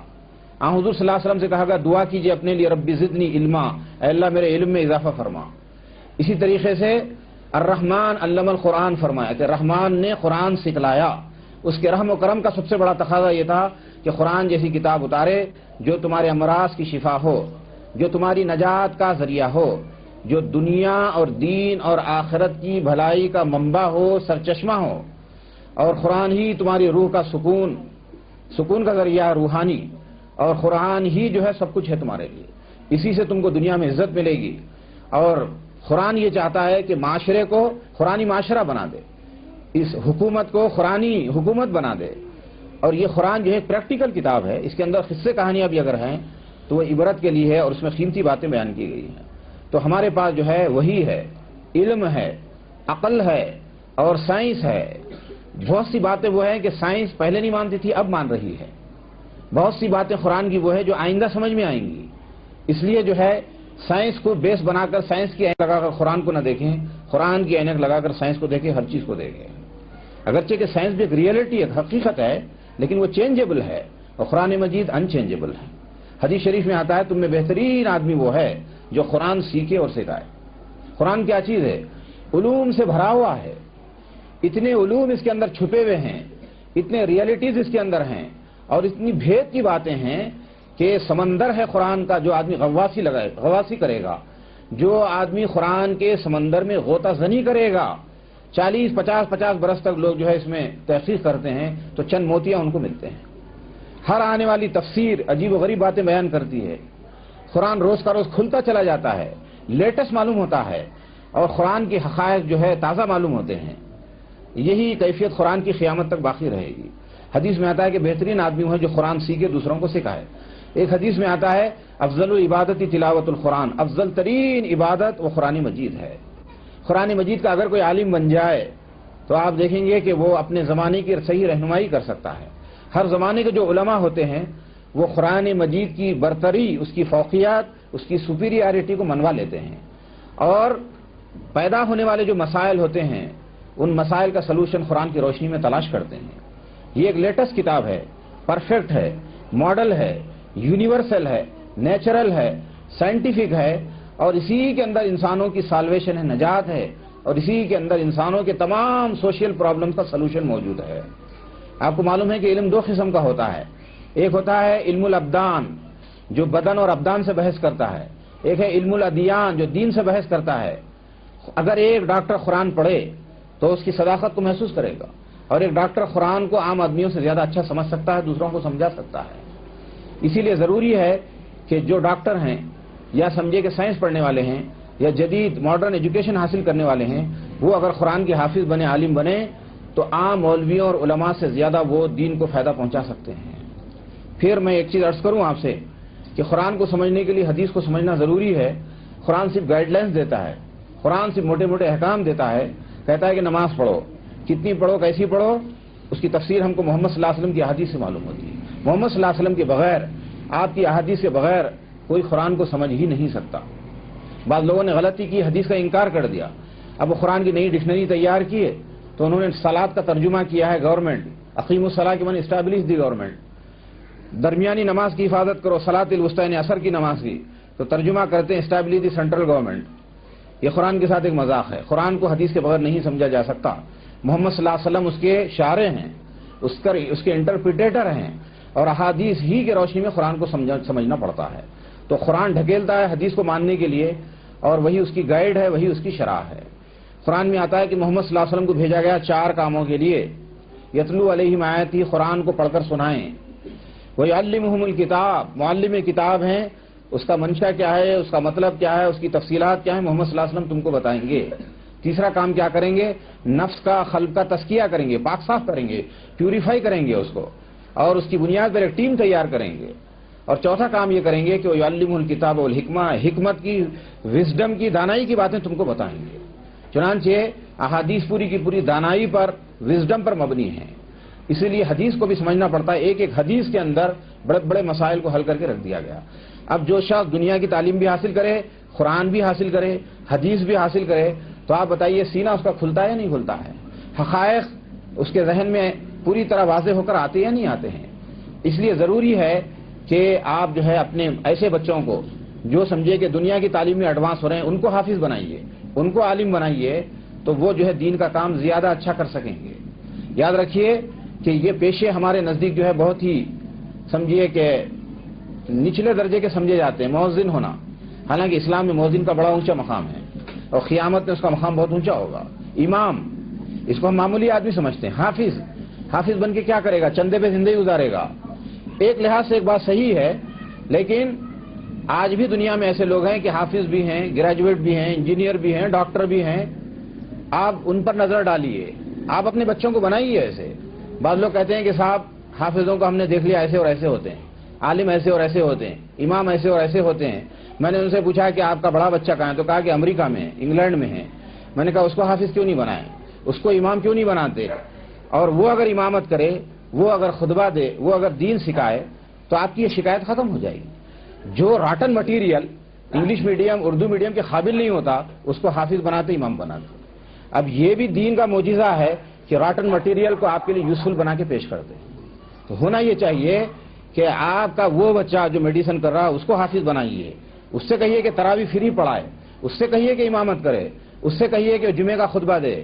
حضور صلی اللہ علیہ وسلم سے کہا گیا دعا کیجئے اپنے لیے ربی زدنی علما، اے اللہ میرے علم میں اضافہ فرما۔ اسی طریقے سے الرحمن علم القرآن فرمایا کہ رحمان نے قرآن سکھلایا۔ اس کے رحم و کرم کا سب سے بڑا تقاضا یہ تھا کہ قرآن جیسی کتاب اتارے جو تمہارے امراض کی شفا ہو، جو تمہاری نجات کا ذریعہ ہو، جو دنیا اور دین اور آخرت کی بھلائی کا منبع ہو، سرچشمہ ہو، اور قرآن ہی تمہاری روح کا سکون کا ذریعہ روحانی، اور قرآن ہی جو ہے سب کچھ ہے تمہارے لیے، اسی سے تم کو دنیا میں عزت ملے گی۔ اور قرآن یہ چاہتا ہے کہ معاشرے کو قرآنی معاشرہ بنا دے، اس حکومت کو قرآنی حکومت بنا دے، اور یہ قرآن جو ہے پریکٹیکل کتاب ہے، اس کے اندر قصے کہانیاں بھی اگر ہیں تو وہ عبرت کے لیے ہے، اور اس میں قیمتی باتیں بیان کی گئی ہیں۔ تو ہمارے پاس جو ہے وہی ہے، علم ہے، عقل ہے، اور سائنس ہے۔ بہت سی باتیں وہ ہیں کہ سائنس پہلے نہیں مانتی تھی، اب مان رہی ہے۔ بہت سی باتیں قرآن کی وہ ہے جو آئندہ سمجھ میں آئیں گی۔ اس لیے جو ہے سائنس کو بیس بنا کر سائنس کی عینک لگا کر قرآن کو نہ دیکھیں، قرآن کی عینک لگا کر سائنس کو دیکھیں، ہر چیز کو دیکھیں۔ اگرچہ کہ سائنس بھی ایک ریئلٹی ہے، حقیقت ہے، لیکن وہ چینجیبل ہے، اور قرآن مجید انچینجیبل ہے۔ حدیث شریف میں آتا ہے تم میں بہترین آدمی وہ ہے جو قرآن سیکھے اور سکھائے۔ قرآن کیا چیز ہے؟ علوم سے بھرا ہوا ہے، اتنے علوم اس کے اندر چھپے ہوئے ہیں، اتنے ریئلٹیز اس کے اندر ہیں، اور اتنی بھید کی باتیں ہیں کہ سمندر ہے قرآن کا، جو آدمی غواصی کرے گا، جو آدمی قرآن کے سمندر میں غوطہ زنی کرے گا، 40-50 برس تک لوگ جو ہے اس میں تحقیق کرتے ہیں تو چند موتیاں ان کو ملتے ہیں۔ ہر آنے والی تفسیر عجیب و غریب باتیں بیان کرتی ہے۔ قرآن روز کا روز کھلتا چلا جاتا ہے، لیٹسٹ معلوم ہوتا ہے، اور قرآن کی حقائق جو ہے تازہ معلوم ہوتے ہیں۔ یہی کیفیت قرآن کی قیامت تک باقی رہے گی۔ حدیث میں آتا ہے کہ بہترین آدمی ہے جو قرآن سیکھے دوسروں کو سکھائے۔ ایک حدیث میں آتا ہے افضل العبادت تلاوت القرآن، افضل ترین عبادت وہ قرآن مجید ہے۔ قرآن مجید کا اگر کوئی عالم بن جائے تو آپ دیکھیں گے کہ وہ اپنے زمانے کی صحیح رہنمائی کر سکتا ہے۔ ہر زمانے کے جو علماء ہوتے ہیں وہ قرآن مجید کی برتری، اس کی فوقیت، اس کی سپیریارٹی کو منوا لیتے ہیں، اور پیدا ہونے والے جو مسائل ہوتے ہیں ان مسائل کا سلوشن قرآن کی روشنی میں تلاش کرتے ہیں۔ یہ ایک لیٹسٹ کتاب ہے، پرفیکٹ ہے، ماڈل ہے، یونیورسل ہے، نیچرل ہے، سائنٹیفک ہے، اور اسی کے اندر انسانوں کی سالویشن ہے، نجات ہے، اور اسی کے اندر انسانوں کے تمام سوشل پرابلم کا سلوشن موجود ہے۔ آپ کو معلوم ہے کہ علم دو قسم کا ہوتا ہے، ایک ہوتا ہے علم الابدان جو بدن اور ابدان سے بحث کرتا ہے، ایک ہے علم الادیان جو دین سے بحث کرتا ہے۔ اگر ایک ڈاکٹر قرآن پڑھے تو اس کی صداقت کو محسوس کرے گا، اور ایک ڈاکٹر قرآن کو عام آدمیوں سے زیادہ اچھا سمجھ سکتا ہے، دوسروں کو سمجھا سکتا ہے۔ اسی لیے ضروری ہے کہ جو ڈاکٹر ہیں، یا سمجھے کہ سائنس پڑھنے والے ہیں، یا جدید ماڈرن ایجوکیشن حاصل کرنے والے ہیں، وہ اگر قرآن کے حافظ بنے، عالم بنے، تو عام مولویوں اور علماء سے زیادہ وہ دین کو فائدہ پہنچا سکتے ہیں۔ پھر میں ایک چیز عرض کروں آپ سے کہ قرآن کو سمجھنے کے لیے حدیث کو سمجھنا ضروری ہے. قرآن صرف گائیڈ لائنس دیتا ہے, قرآن صرف موٹے موٹے احکام دیتا ہے, کہتا ہے کہ نماز پڑھو, کتنی پڑھو, کیسی پڑھو, اس کی تفسیر ہم کو محمد صلی اللہ علیہ وسلم کی احادیث سے معلوم ہوتی ہے. محمد صلی اللہ علیہ وسلم کے بغیر, آپ کی احادیث کے بغیر کوئی قرآن کو سمجھ ہی نہیں سکتا. بعض لوگوں نے غلطی کی, حدیث کا انکار کر دیا. اب وہ قرآن کی نئی ڈکشنری تیار کی ہے تو انہوں نے صلاۃ کا ترجمہ کیا ہے گورنمنٹ, اقیم الصلاۃ کے معنی اسٹیبلش دی گورنمنٹ, درمیانی نماز کی حفاظت کرو, صلاۃ الوسطیٰ یعنی عصر کی نماز کی, تو ترجمہ کرتے ہیں اسٹیبلش دی سینٹرل گورنمنٹ. یہ قرآن کے ساتھ ایک مذاق ہے. قرآن کو حدیث کے بغیر نہیں سمجھا جا سکتا. محمد صلی اللہ علیہ وسلم اس کے شارح ہیں, اس کے انٹرپریٹیٹر ہیں, اور احادیث ہی کی روشنی میں قرآن کو سمجھنا پڑتا ہے. تو قرآن ڈھکیلتا ہے حدیث کو ماننے کے لیے, اور وہی اس کی گائیڈ ہے, وہی اس کی شرح ہے. قرآن میں آتا ہے کہ محمد صلی اللہ علیہ وسلم کو بھیجا گیا 4 کاموں کے لیے. یتلو علیہم آیاتی, قرآن کو پڑھ کر سنائیں. ویعلمہم الکتاب, معلم کتاب ہیں, اس کا منشا کیا ہے, اس کا مطلب کیا ہے, اس کی تفصیلات کیا ہیں, محمد صلی اللہ علیہ وسلم تم کو بتائیں گے. تیسرا کام کیا کریں گے, نفس کا خلق کا تزکیہ کریں گے, پاک صاف کریں گے, پیوریفائی کریں گے اس کو, اور اس کی بنیاد پر ایک ٹیم تیار کریں گے. اور چوتھا کام یہ کریں گے کہ وہ یعلمہ الکتاب والحکمہ, حکمت کی, وزڈم کی, دانائی کی باتیں تم کو بتائیں گے. چنانچہ احادیث پوری کی پوری دانائی پر, وزڈم پر مبنی ہیں. اسی لیے حدیث کو بھی سمجھنا پڑتا ہے. ایک ایک حدیث کے اندر بڑے بڑے مسائل کو حل کر کے رکھ دیا گیا. اب جو شخص دنیا کی تعلیم بھی حاصل کرے, قرآن بھی حاصل کرے, حدیث بھی حاصل کرے, تو آپ بتائیے سینہ اس کا کھلتا ہے یا نہیں کھلتا ہے؟ حقائق اس کے ذہن میں پوری طرح واضح ہو کر آتے یا نہیں آتے ہیں؟ اس لیے ضروری ہے کہ آپ جو ہے اپنے ایسے بچوں کو جو سمجھے کہ دنیا کی تعلیم میں ایڈوانس ہو رہے ہیں, ان کو حافظ بنائیے, ان کو عالم بنائیے, تو وہ جو ہے دین کا کام زیادہ اچھا کر سکیں گے. یاد رکھیے کہ یہ پیشے ہمارے نزدیک جو ہے بہت ہی سمجھیے کہ نچلے درجے کے سمجھے جاتے ہیں. مؤذن ہونا, حالانکہ اسلام میں مؤذن کا بڑا اونچا مقام ہے, اور قیامت میں اس کا مقام بہت اونچا ہوگا. امام, اس کو ہم معمولی آدمی سمجھتے ہیں. حافظ بن کے کیا کرے گا؟ چندے پہ زندگی گزارے گا. ایک لحاظ سے ایک بات صحیح ہے, لیکن آج بھی دنیا میں ایسے لوگ ہیں کہ حافظ بھی ہیں, گریجویٹ بھی ہیں, انجینئر بھی ہیں, ڈاکٹر بھی ہیں. آپ ان پر نظر ڈالیے, آپ اپنے بچوں کو بنائیے ایسے. بعض لوگ کہتے ہیں کہ صاحب حافظوں کو ہم نے دیکھ لیا ایسے اور ایسے ہوتے ہیں, عالم ایسے اور ایسے ہوتے ہیں, امام ایسے اور ایسے ہوتے ہیں. میں نے ان سے پوچھا کہ آپ کا بڑا بچہ کہاں ہے؟ تو کہا کہ امریکہ میں, انگلینڈ میں ہے. میں نے کہا اس کو حافظ کیوں نہیں بنائے, اس کو امام کیوں نہیں بناتے؟ اور وہ اگر امامت کرے, وہ اگر خطبہ دے, وہ اگر دین سکھائے, تو آپ کی یہ شکایت ختم ہو جائے گی. جو written material English medium, Urdu medium کے قابل نہیں ہوتا, اس کو حافظ بناتے, امام بناتے. اب یہ بھی دین کا معجزہ ہے کہ راٹن مٹیریل کو آپ کے لیے یوزفل بنا کے پیش کرتے. تو ہونا یہ چاہیے کہ آپ کا وہ بچہ جو میڈیسن کر رہا ہے اس کو حافظ بنائیے. اس سے کہیے کہ تراویح فری پڑھائے, اس سے کہیے کہ امامت کرے, اس سے کہیے کہ جمعے کا خطبہ دے.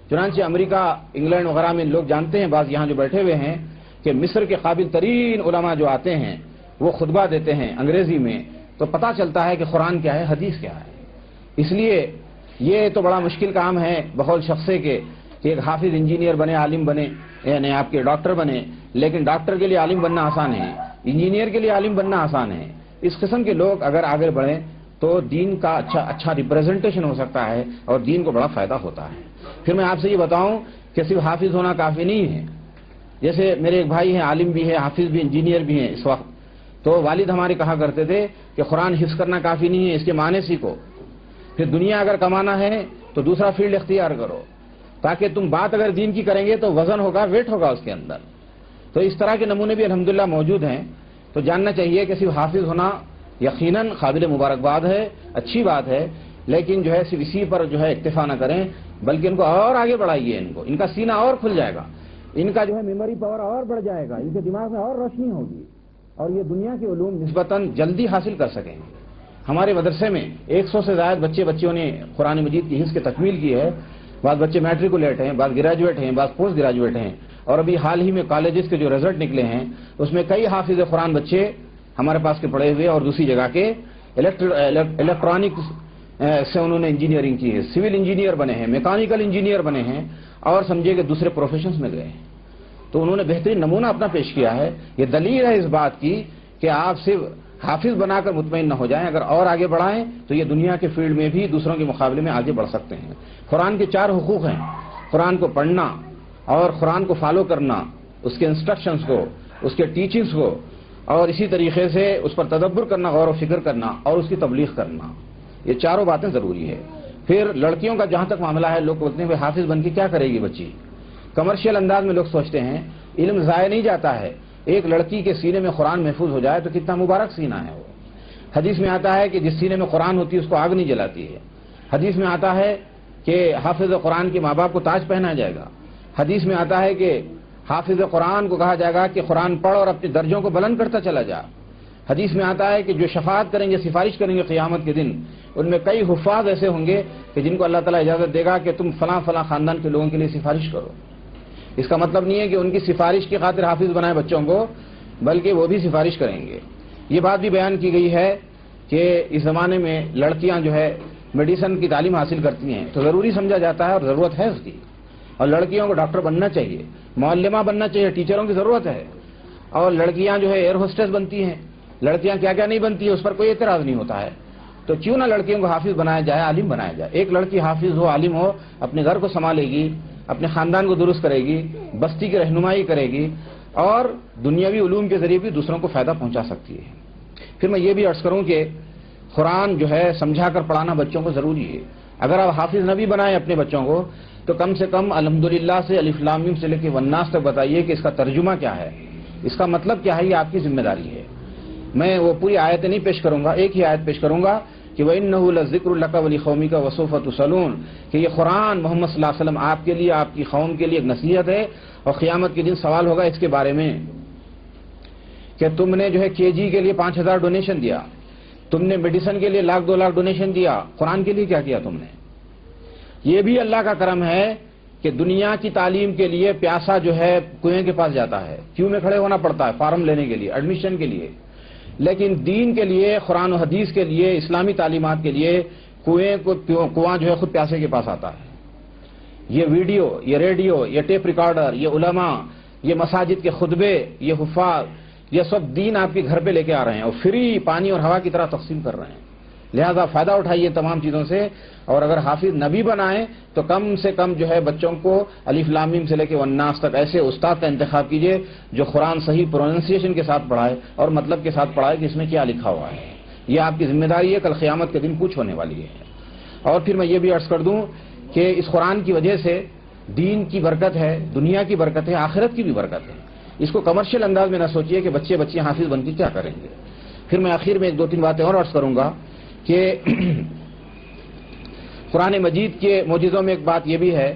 چنانچہ امریکہ, انگلینڈ وغیرہ میں لوگ جانتے ہیں, بعض یہاں جو بیٹھے ہوئے ہیں, کہ مصر کے قابل ترین علماء جو آتے ہیں وہ خطبہ دیتے ہیں انگریزی میں, تو پتہ چلتا ہے کہ قرآن کیا ہے, حدیث کیا ہے. اس لیے یہ تو بڑا مشکل کام ہے بقول شخصے کے کہ ایک حافظ انجینئر بنے, عالم بنے, یعنی آپ کے ڈاکٹر بنے. لیکن ڈاکٹر کے لیے عالم بننا آسان ہے, انجینئر کے لیے عالم بننا آسان ہے. اس قسم کے لوگ اگر آگے بڑھیں تو دین کا اچھا ریپریزنٹیشن ہو سکتا ہے, اور دین کو بڑا فائدہ ہوتا ہے. پھر میں آپ سے یہ بتاؤں کہ صرف حافظ ہونا کافی نہیں ہے. جیسے میرے ایک بھائی ہیں, عالم بھی ہے, حافظ بھی, انجینئر بھی ہیں اس وقت. تو والد ہمارے کہا کرتے تھے کہ قرآن حفظ کرنا کافی نہیں ہے, اس کے معنی سیکھو. پھر دنیا اگر کمانا ہے تو دوسرا فیلڈ اختیار کرو, تاکہ تم بات اگر دین کی کریں گے تو وزن ہوگا, ویٹ ہوگا اس کے اندر. تو اس طرح کے نمونے بھی الحمدللہ موجود ہیں. تو جاننا چاہیے کہ صرف حافظ ہونا یقیناً قابل مبارکباد ہے, اچھی بات ہے, لیکن جو ہے صرف اسی پر جو ہے اکتفا نہ کریں, بلکہ ان کو اور آگے بڑھائیے. ان کا سینہ اور کھل جائے گا, ان کا جو ہے میموری پاور اور بڑھ جائے گا, ان کے دماغ میں اور روشنی ہوگی, اور یہ دنیا کے علوم نسبتاً جلدی حاصل کر سکیں گے. ہمارے مدرسے میں 100 سے زائد بچیوں نے قرآن مجید کی حفظ کی تکمیل کی ہے. بعض بچے میٹریکولیٹ ہیں, بعض گریجویٹ ہیں, بعض پوسٹ گریجویٹ ہیں. اور ابھی حال ہی میں کالجز کے جو رزلٹ نکلے ہیں اس میں کئی حافظ قرآن بچے ہمارے پاس کے پڑھے ہوئے, اور دوسری جگہ کے الیکٹرانکس سے انہوں نے انجینئرنگ کی ہے, سول انجینئر بنے ہیں, میکانیکل انجینئر بنے ہیں, اور سمجھے کہ دوسرے پروفیشنز میں گئے ہیں. تو انہوں نے بہترین نمونہ اپنا پیش کیا ہے. یہ دلیل ہے اس بات کی کہ آپ صرف حافظ بنا کر مطمئن نہ ہو جائیں, اگر اور آگے بڑھائیں تو یہ دنیا کے فیلڈ میں بھی دوسروں کے مقابلے میں آگے بڑھ سکتے ہیں. قرآن کے 4 حقوق ہیں, قرآن کو پڑھنا اور قرآن کو فالو کرنا, اس کے انسٹرکشنز کو, اس کے ٹیچنگز کو, اور اسی طریقے سے اس پر تدبر کرنا، غور و فکر کرنا اور اس کی تبلیغ کرنا، یہ چاروں باتیں ضروری ہے۔ پھر لڑکیوں کا جہاں تک معاملہ ہے، لوگ بولتے ہیں حافظ بن کے کیا کرے گی بچی، کمرشل انداز میں لوگ سوچتے ہیں علم ضائع نہیں جاتا ہے۔ ایک لڑکی کے سینے میں قرآن محفوظ ہو جائے تو کتنا مبارک سینہ ہے وہ۔ حدیث میں آتا ہے کہ جس سینے میں قرآن ہوتی ہے اس کو آگ نہیں جلاتی ہے۔ حدیث میں آتا ہے کہ حافظ قرآن کے ماں باپ کو تاج پہنایا جائے گا۔ حدیث میں آتا ہے کہ حافظ قرآن کو کہا جائے گا کہ قرآن پڑھ اور اپنے درجوں کو بلند کرتا چلا جا۔ حدیث میں آتا ہے کہ جو شفاعت کریں گے، سفارش کریں گے قیامت کے دن، ان میں کئی حفاظ ایسے ہوں گے کہ جن کو اللہ تعالیٰ اجازت دے گا کہ تم فلاں فلاں خاندان کے لوگوں کے لیے سفارش کرو۔ اس کا مطلب نہیں ہے کہ ان کی سفارش کی خاطر حافظ بنائے بچوں کو، بلکہ وہ بھی سفارش کریں گے۔ یہ بات بھی بیان کی گئی ہے کہ اس زمانے میں لڑکیاں جو ہے میڈیسن کی تعلیم حاصل کرتی ہیں تو ضروری سمجھا جاتا ہے اور ضرورت ہے اس کی، اور لڑکیوں کو ڈاکٹر بننا چاہیے، معلمہ بننا چاہیے، ٹیچروں کی ضرورت ہے، اور لڑکیاں جو ہے ایئر ہوسٹس بنتی ہیں، لڑکیاں کیا کیا نہیں بنتی ہیں، اس پر کوئی اعتراض نہیں ہوتا ہے۔ تو کیوں نہ لڑکیوں کو حافظ بنایا جائے، عالم بنایا جائے۔ ایک لڑکی حافظ ہو، عالم ہو، اپنے گھر کو سنبھالے گی، اپنے خاندان کو درست کرے گی، بستی کی رہنمائی کرے گی اور دنیاوی علوم کے ذریعے بھی دوسروں کو فائدہ پہنچا سکتی ہے۔ پھر میں یہ بھی عرض کروں کہ قرآن جو ہے سمجھا کر پڑھانا بچوں کو ضروری ہے۔ اگر آپ حافظ نہ بھی بنائیں اپنے بچوں کو تو کم سے کم الحمدللہ سے الف لام میم سے لے کے والناس تک بتائیے کہ اس کا ترجمہ کیا ہے، اس کا مطلب کیا ہے، یہ آپ کی ذمہ داری ہے۔ میں وہ پوری آیتیں نہیں پیش کروں گا، ایک ہی آیت پیش کروں گا کہ وَإِنَّهُ لَذِكْرٌ لَكَ وَلِقَوْمِكَ وَسَوْفَ تُسْأَلُونَ، کہ یہ قرآن محمد صلی اللہ علیہ وسلم آپ کے لیے، آپ کی قوم کے لیے ایک نصیحت ہے، اور قیامت کے دن سوال ہوگا اس کے بارے میں کہ تم نے جو ہے کے جی کے لیے 5,000 ڈونیشن دیا، تم نے میڈیسن کے لیے 1,00,000 2,00,000 ڈونیشن دیا، قرآن کے لیے کیا کیا تم نے؟ یہ بھی اللہ کا کرم ہے کہ دنیا کی تعلیم کے لیے پیاسا جو ہے کنویں کے پاس جاتا ہے، کیوں میں کھڑے ہونا پڑتا ہے فارم لینے کے لیے، ایڈمیشن کے لیے، لیکن دین کے لیے، قرآن و حدیث کے لیے، اسلامی تعلیمات کے لیے کنواں جو ہے خود پیاسے کے پاس آتا ہے۔ یہ ویڈیو، یہ ریڈیو، یہ ٹیپ ریکارڈر، یہ علماء، یہ مساجد کے خطبے، یہ حفاظ، یہ سب دین آپ کے گھر پہ لے کے آ رہے ہیں اور فری پانی اور ہوا کی طرح تقسیم کر رہے ہیں۔ لہذا فائدہ اٹھائیے تمام چیزوں سے، اور اگر حافظ نبی بنائیں تو کم سے کم جو ہے بچوں کو الف لام میم سے لے کے والناس تک ایسے استاد کا انتخاب کیجئے جو قرآن صحیح پروننسیشن کے ساتھ پڑھائے اور مطلب کے ساتھ پڑھائے کہ اس میں کیا لکھا ہوا ہے۔ یہ آپ کی ذمہ داری ہے، کل قیامت کے دن پوچھ ہونے والی ہے۔ اور پھر میں یہ بھی عرض کر دوں کہ اس قرآن کی وجہ سے دین کی برکت ہے، دنیا کی برکت ہے، آخرت کی بھی برکت ہے۔ اس کو کمرشل انداز میں نہ سوچیے کہ بچے حافظ بن کے کیا کریں گے۔ پھر میں آخر میں 2-3 باتیں اور عرض کروں گا کہ قرآن مجید کے معجزوں میں ایک بات یہ بھی ہے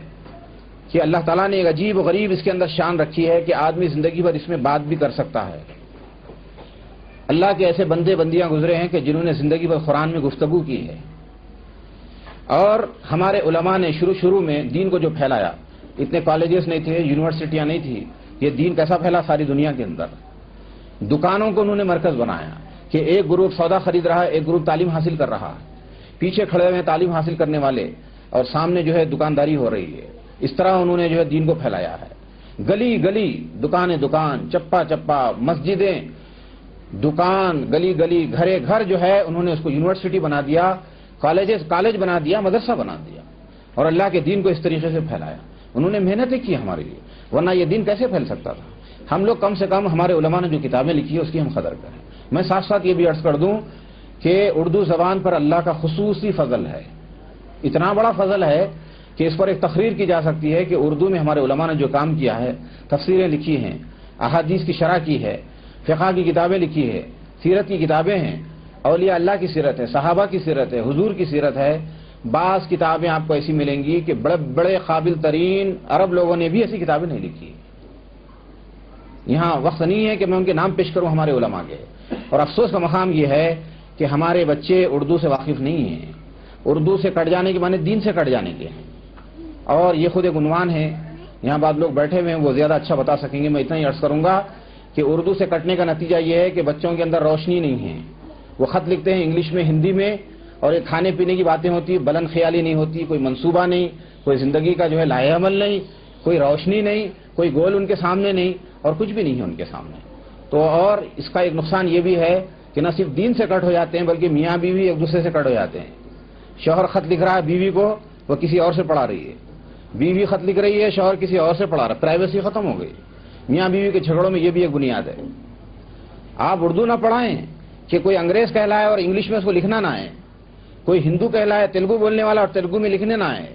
کہ اللہ تعالیٰ نے ایک عجیب و غریب اس کے اندر شان رکھی ہے کہ آدمی زندگی بھر اس میں بات بھی کر سکتا ہے۔ اللہ کے ایسے بندے بندیاں گزرے ہیں کہ جنہوں نے زندگی بھر قرآن میں گفتگو کی ہے، اور ہمارے علماء نے شروع میں دین کو جو پھیلایا، اتنے کالجز نہیں تھے، یونیورسٹیاں نہیں تھی، یہ دین کیسا پھیلا ساری دنیا کے اندر۔ دکانوں کو انہوں نے مرکز بنایا کہ ایک گروپ سودا خرید رہا ہے، ایک گروپ تعلیم حاصل کر رہا ہے، پیچھے کھڑے ہوئے تعلیم حاصل کرنے والے اور سامنے جو ہے دکانداری ہو رہی ہے۔ اس طرح انہوں نے جو ہے دین کو پھیلایا ہے، گلی گلی، دکان، چپا چپا، مسجدیں، دکان، گلی گلی، گھرے گھر جو ہے انہوں نے اس کو یونیورسٹی بنا دیا، کالج بنا دیا، مدرسہ بنا دیا، اور اللہ کے دین کو اس طریقے سے پھیلایا۔ انہوں نے محنتیں کی ہمارے لیے، ورنہ یہ دین کیسے پھیل سکتا تھا؟ ہم لوگ کم سے کم ہمارے علماء نے جو کتابیں لکھی ہے اس کی ہم قدر کریں۔ میں ساتھ ساتھ یہ بھی عرض کر دوں کہ اردو زبان پر اللہ کا خصوصی فضل ہے، اتنا بڑا فضل ہے کہ اس پر ایک تقریر کی جا سکتی ہے کہ اردو میں ہمارے علماء نے جو کام کیا ہے، تفسیریں لکھی ہیں، احادیث کی شرح کی ہے، فقہ کی کتابیں لکھی ہے، سیرت کی کتابیں ہیں، اولیاء اللہ کی سیرت ہے، صحابہ کی سیرت ہے، حضور کی سیرت ہے۔ بعض کتابیں آپ کو ایسی ملیں گی کہ بڑے بڑے قابل ترین عرب لوگوں نے بھی ایسی کتابیں نہیں لکھی۔ یہاں وقت نہیں ہے کہ میں ان کے نام پیش کروں ہمارے علماء کے، اور افسوس کا مقام یہ ہے کہ ہمارے بچے اردو سے واقف نہیں ہیں۔ اردو سے کٹ جانے کے معنی دین سے کٹ جانے کے ہیں، اور یہ خود ایک عنوان ہے۔ یہاں بعض لوگ بیٹھے ہوئے ہیں، وہ زیادہ اچھا بتا سکیں گے، میں اتنا ہی عرض کروں گا کہ اردو سے کٹنے کا نتیجہ یہ ہے کہ بچوں کے اندر روشنی نہیں ہے۔ وہ خط لکھتے ہیں انگلش میں، ہندی میں، اور ایک کھانے پینے کی باتیں ہوتی، بلند خیالی نہیں ہوتی، کوئی منصوبہ نہیں، کوئی زندگی کا جو ہے لائحہ عمل نہیں، کوئی روشنی نہیں، کوئی گول ان کے سامنے نہیں، اور کچھ بھی نہیں ہے ان کے سامنے۔ تو اور اس کا ایک نقصان یہ بھی ہے کہ نہ صرف دین سے کٹ ہو جاتے ہیں بلکہ میاں بیوی ایک دوسرے سے کٹ ہو جاتے ہیں۔ شوہر خط لکھ رہا ہے بیوی کو، وہ کسی اور سے پڑھا رہی ہے، بیوی خط لکھ رہی ہے، شوہر کسی اور سے پڑھا رہا ہے، پرائیویسی ختم ہو گئی۔ میاں بیوی کے جھگڑوں میں یہ بھی ایک بنیاد ہے۔ آپ اردو نہ پڑھائیں کہ کوئی انگریز کہلائے اور انگلش میں اس کو لکھنا نہ آئے، کوئی ہندو کہلائے تیلگو بولنے والا اور تیلگو میں لکھنے نہ آئے۔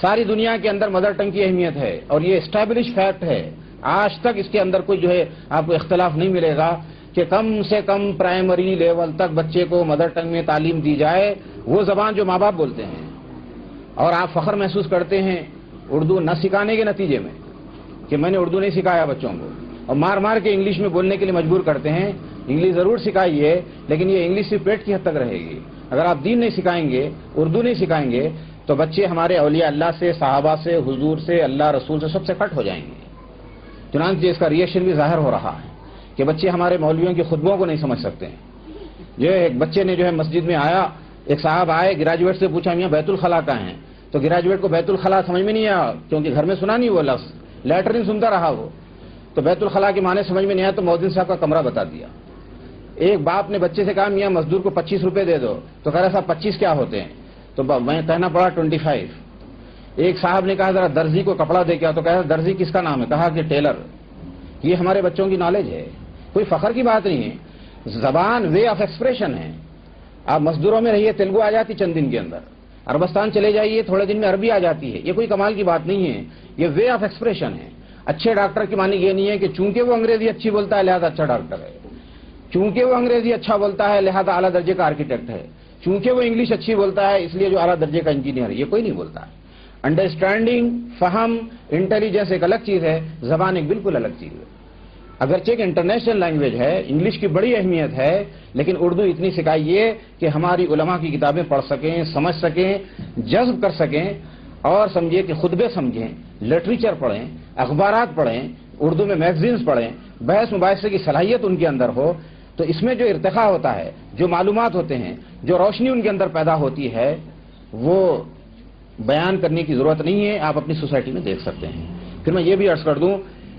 ساری دنیا کے اندر مدر ٹنگ کی اہمیت ہے اور یہ اسٹیبلش فیکٹ ہے، آج تک اس کے اندر کوئی جو ہے آپ کو اختلاف نہیں ملے گا کہ کم سے کم پرائمری لیول تک بچے کو مدر ٹنگ میں تعلیم دی جائے، وہ زبان جو ماں باپ بولتے ہیں۔ اور آپ فخر محسوس کرتے ہیں اردو نہ سکھانے کے نتیجے میں کہ میں نے اردو نہیں سکھایا بچوں کو، اور مار مار کے انگلش میں بولنے کے لیے مجبور کرتے ہیں۔ انگلش ضرور سکھائیے، لیکن یہ انگلش صرف پیٹ کی حد تک رہے گی۔ اگر آپ دین نہیں سکھائیں گے، اردو نہیں سکھائیں گے، تو بچے ہمارے اولیاء اللہ سے، صحابہ سے، حضور سے، اللہ رسول سے سب سے کٹ ہو جائیں گے۔ چنانچہ اس کا ریئیکشن بھی ظاہر ہو رہا ہے کہ بچے ہمارے مولویوں کی خطبوں کو نہیں سمجھ سکتے ہیں۔ جو ایک بچے نے جو ہے مسجد میں آیا، ایک صاحب آئے، گریجویٹ سے پوچھا میاں بیت الخلا کہاں ہے؟ تو گریجویٹ کو بیت الخلا سمجھ میں نہیں آیا، کیونکہ گھر میں سنا نہیں وہ لفظ، لیٹرین سنتا رہا وہ، تو بیت الخلا کے معنی سمجھ میں نہیں آیا تو مؤذن صاحب کا کمرہ بتا دیا۔ ایک باپ نے بچے سے کہا میاں مزدور کو 25 روپے دے دو، تو کہہ رہا صاحب 25 کیا ہوتے ہیں؟ تو میں کہنا پڑا 25۔ ایک صاحب نے کہا ذرا درزی کو کپڑا دے کیا، تو کہا درزی کس کا نام ہے؟ کہا کہ ٹیلر۔ یہ ہمارے بچوں کی نالج ہے، کوئی فخر کی بات نہیں ہے، زبان وے آف ایکسپریشن ہے۔ آپ مزدوروں میں رہیے تیلگو آ جاتی چند دن کے اندر، عربستان چلے جائیے تھوڑے دن میں عربی آ جاتی ہے، یہ کوئی کمال کی بات نہیں ہے، یہ وے آف ایکسپریشن ہے۔ اچھے ڈاکٹر کی معنی یہ نہیں ہے کہ چونکہ وہ انگریزی اچھی بولتا ہے لہذا اچھا ڈاکٹر ہے، چونکہ وہ انگریزی اچھا بولتا ہے لہذا اعلیٰ درجے کا آرکیٹیکٹ ہے، چونکہ وہ انگلش اچھی بولتا ہے اس لیے جو اعلیٰ درجے کا انجینئر ہے، یہ کوئی نہیں بولتا ہے۔ انڈرسٹینڈنگ، فہم، انٹیلیجنس ایک الگ چیز ہے، زبان ایک بالکل الگ چیز ہے۔ اگرچہ ایک انٹرنیشنل لینگویج ہے، انگلش کی بڑی اہمیت ہے، لیکن اردو اتنی سکھائیے کہ ہماری علماء کی کتابیں پڑھ سکیں، سمجھ سکیں، جذب کر سکیں، اور سمجھیے کہ خطبے سمجھیں، لٹریچر پڑھیں، اخبارات پڑھیں، اردو میں میگزینز پڑھیں، بحث مباحثے کی صلاحیت ان کے اندر ہو، تو اس میں جو ارتقاء ہوتا ہے، جو معلومات ہوتے ہیں، جو روشنی ان کے اندر پیدا ہوتی ہے، وہ بیان کرنے کی ضرورت نہیں ہے، آپ اپنی سوسائٹی میں دیکھ سکتے ہیں۔ پھر میں یہ بھی عرض کر دوں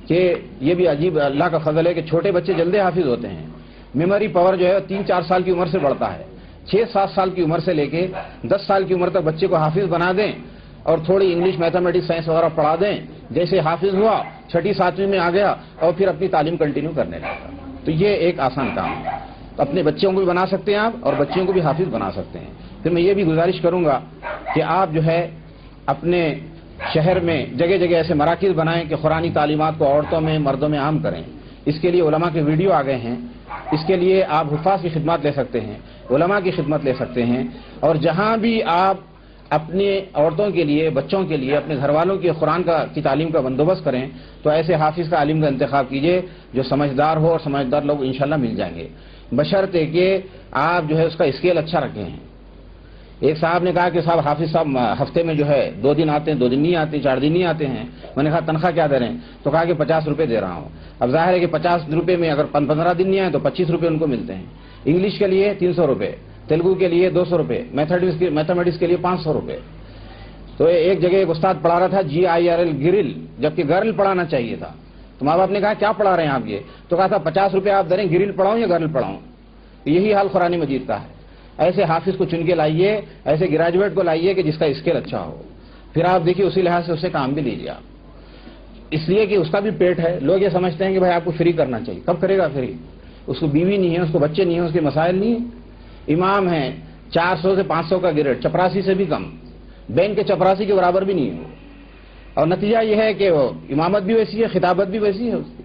کہ یہ بھی عجیب اللہ کا فضل ہے کہ چھوٹے بچے جلدی حافظ ہوتے ہیں، میموری پاور جو ہے 3-4 سال کی عمر سے بڑھتا ہے، 6-7 سال کی عمر سے لے کے 10 سال کی عمر تک بچے کو حافظ بنا دیں اور تھوڑی انگلش، میتھمیٹکس، سائنس وغیرہ پڑھا دیں، جیسے حافظ ہوا 6ٹھی 7ویں میں آ گیا اور پھر اپنی تعلیم کنٹینیو کرنے لگا، تو یہ ایک آسان کام ہے۔ تو اپنے بچوں کو بھی بنا سکتے ہیں آپ اور بچیوں کو بھی حافظ بنا سکتے ہیں۔ پھر میں یہ بھی گزارش کروں گا کہ آپ جو ہے اپنے شہر میں جگہ جگہ ایسے مراکز بنائیں کہ قرآنی تعلیمات کو عورتوں میں، مردوں میں عام کریں۔ اس کے لیے علماء کے ویڈیو آ گئے ہیں، اس کے لیے آپ حفاظ کی خدمات لے سکتے ہیں، علماء کی خدمت لے سکتے ہیں، اور جہاں بھی آپ اپنے عورتوں کے لیے، بچوں کے لیے، اپنے گھر والوں کی قرآن کی تعلیم کا بندوبست کریں تو ایسے حافظ کا عالم کا انتخاب کیجئے جو سمجھدار ہو، اور سمجھدار لوگ انشاءاللہ مل جائیں گے، بشرطے کہ آپ جو ہے اس کا اسکیل اچھا رکھے ہیں۔ ایک صاحب نے کہا کہ صاحب حافظ صاحب ہفتے میں جو ہے 2 دن آتے ہیں، 2 دن نہیں آتے، 4 دن نہیں آتے ہیں۔ میں نے کہا تنخواہ کیا دے رہے ہیں؟ تو کہا کہ 50 روپے دے رہا ہوں۔ اب ظاہر ہے کہ 50 روپے میں اگر 15 دن نہیں آئے تو 25 روپے ان کو ملتے ہیں۔ انگلش کے لیے 300 روپے، تیلگو کے لیے 200 روپے، میتھمیٹکس کے لیے 500 روپے۔ تو ایک جگہ ایک استاد پڑھا رہا تھا GIRL گرل، جبکہ گرل پڑھانا چاہیے تھا، تو ماں باپ نے کہا کیا پڑھا رہے ہیں آپ یہ؟ تو کہا تھا 50 روپے آپ دے رہے ہیں، گرل پڑھاؤں یا گرل پڑھاؤں؟ یہی حال قرآن مجید کا ہے۔ ایسے حافظ کو چن کے لائیے، ایسے گریجویٹ کو لائیے کہ جس کا اسکل اچھا ہو، پھر آپ دیکھیے اسی لحاظ سے اسے کام بھی لیجیے آپ، اس لیے کہ اس کا بھی پیٹ ہے۔ لوگ یہ سمجھتے ہیں کہ بھائی آپ کو فری کرنا چاہیے، کب کرے گا فری؟ اس کو بیوی نہیں ہے، اس کو بچے نہیں ہیں، اس کے مسائل نہیں ہیں، امام ہیں 400 سے 500 کا گریڈ، چپراسی سے بھی کم، بینک کے چپراسی کے برابر بھی نہیں ہے، اور نتیجہ یہ ہے کہ وہ امامت بھی ویسی ہے، خطابت بھی ویسی ہے اس کی،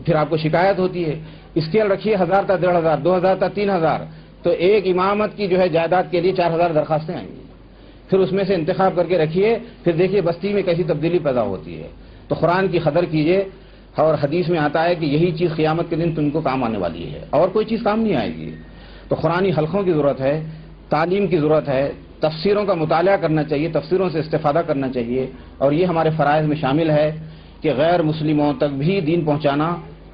پھر آپ کو شکایت ہوتی ہے۔ اسکیل رکھیے 1000 تا 1500، 2000 تا 3000، تو ایک امامت کی جو ہے جائیداد کے لیے 4000 درخواستیں آئیں گی، پھر اس میں سے انتخاب کر کے رکھیے، پھر دیکھیے بستی میں کیسی تبدیلی پیدا ہوتی ہے۔ تو قرآن کی قدر کیجیے، اور حدیث میں آتا ہے کہ یہی چیز قیامت کے دن تم کو کام آنے والی ہے، اور کوئی چیز کام نہیں آئے گی۔ تو قرآنی حلقوں کی ضرورت ہے، تعلیم کی ضرورت ہے، تفسیروں کا مطالعہ کرنا چاہیے، تفسیروں سے استفادہ کرنا چاہیے، اور یہ ہمارے فرائض میں شامل ہے کہ غیر مسلموں تک بھی دین پہنچانا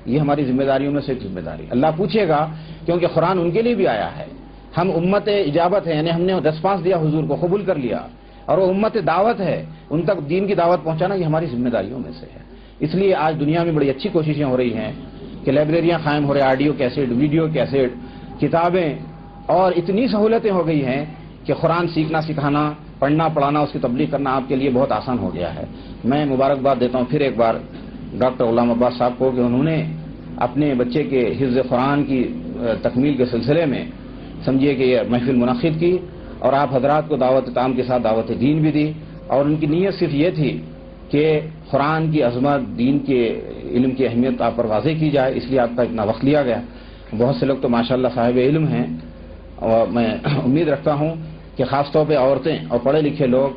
یہ ہماری ذمہ داریوں میں سے ایک ذمہ داری۔ اللہ پوچھے گا کیونکہ قرآن ان کے لیے بھی آیا ہے، ہم امت اجابت ہے، یعنی ہم نے ریسپانس دیا، حضور کو قبول کر لیا، اور وہ امت دعوت ہے، ان تک دین کی دعوت پہنچانا یہ ہماری ذمہ داریوں میں سے ہے۔ اس لیے آج دنیا میں بڑی اچھی کوششیں ہو رہی ہیں کہ لائبریریاں قائم ہو رہے، آڈیو کیسٹ، ویڈیو کیسٹ، کتابیں، اور اتنی سہولتیں ہو گئی ہیں کہ قرآن سیکھنا، سکھانا، پڑھنا، پڑھانا، اس کی تبلیغ کرنا آپ کے لیے بہت آسان ہو گیا ہے۔ میں مبارکباد دیتا ہوں پھر ایک بار ڈاکٹر غلام عباس صاحب کو کہ انہوں نے اپنے بچے کے حفظ قرآن کی تکمیل کے سلسلے میں سمجھیے کہ یہ محفل منعقد کی، اور آپ حضرات کو دعوت تام کے ساتھ دعوت دین بھی دی، اور ان کی نیت صرف یہ تھی کہ قرآن کی عظمت، دین کے علم کی اہمیت آپ پر واضح کی جائے، اس لیے آپ کا اتنا وقت لیا گیا۔ بہت سے لوگ تو ماشاءاللہ صاحب علم ہیں، اور میں امید رکھتا ہوں کہ خاص طور پہ عورتیں اور پڑھے لکھے لوگ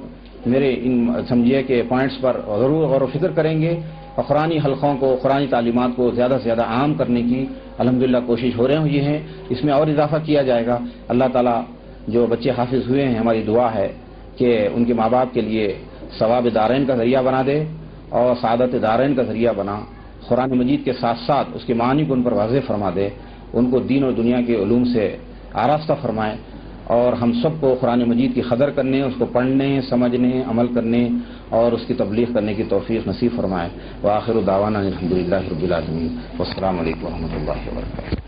میرے ان سمجھیے کہ پوائنٹس پر ضرور غور و فکر کریں گے، اور قرآنی حلقوں کو، قرآنی تعلیمات کو زیادہ سے زیادہ عام کرنے کی الحمدللہ کوشش ہو رہی ہوئی ہے۔ اس میں اور اضافہ کیا جائے گا۔ اللہ تعالیٰ جو بچے حافظ ہوئے ہیں، ہماری دعا ہے کہ ان کے ماں باپ کے لیے ثواب دارین کا ذریعہ بنا دے اور سعادت دارین کا ذریعہ بنا، قرآن مجید کے ساتھ ساتھ اس کے معنی کو ان پر واضح فرما دے، ان کو دین اور دنیا کے علوم سے آراستہ فرمائے، اور ہم سب کو قرآن مجید کی قدر کرنے، اس کو پڑھنے، سمجھنے، عمل کرنے اور اس کی تبلیغ کرنے کی توفیق نصیب فرمائے۔ وآخر دعوانا الحمدللہ رب العالمین، والسلام علیکم ورحمۃ اللہ وبرکاتہ۔